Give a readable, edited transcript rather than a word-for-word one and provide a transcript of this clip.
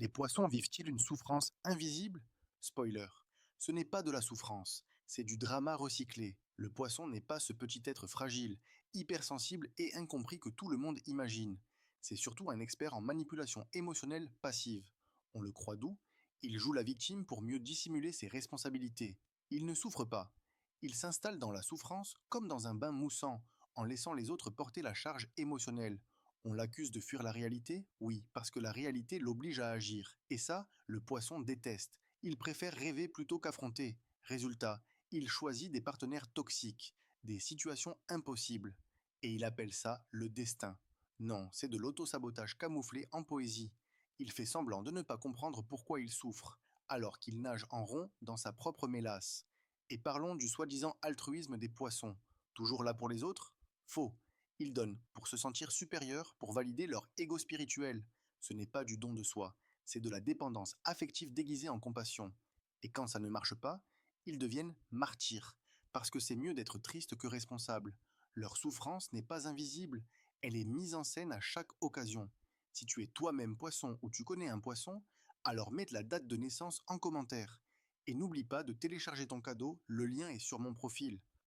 Les poissons vivent-ils une souffrance invisible? Spoiler. Ce n'est pas de la souffrance, c'est du drama recyclé. Le poisson n'est pas ce petit être fragile, hypersensible et incompris que tout le monde imagine. C'est surtout un expert en manipulation émotionnelle passive. On le croit doux, il joue la victime pour mieux dissimuler ses responsabilités. Il ne souffre pas. Il s'installe dans la souffrance comme dans un bain moussant, en laissant les autres porter la charge émotionnelle. On l'accuse de fuir la réalité? Oui, parce que la réalité l'oblige à agir. Et ça, le poisson déteste. Il préfère rêver plutôt qu'affronter. Résultat, il choisit des partenaires toxiques, des situations impossibles. Et il appelle ça le destin. Non, c'est de l'autosabotage camouflé en poésie. Il fait semblant de ne pas comprendre pourquoi il souffre, alors qu'il nage en rond dans sa propre mélasse. Et parlons du soi-disant altruisme des poissons. Toujours là pour les autres? Faux. Ils donnent pour se sentir supérieurs, pour valider leur ego spirituel. Ce n'est pas du don de soi, c'est de la dépendance affective déguisée en compassion. Et quand ça ne marche pas, ils deviennent martyrs, parce que c'est mieux d'être triste que responsable. Leur souffrance n'est pas invisible, elle est mise en scène à chaque occasion. Si tu es toi-même poisson ou tu connais un poisson, alors mets la date de naissance en commentaire. Et n'oublie pas de télécharger ton cadeau, le lien est sur mon profil.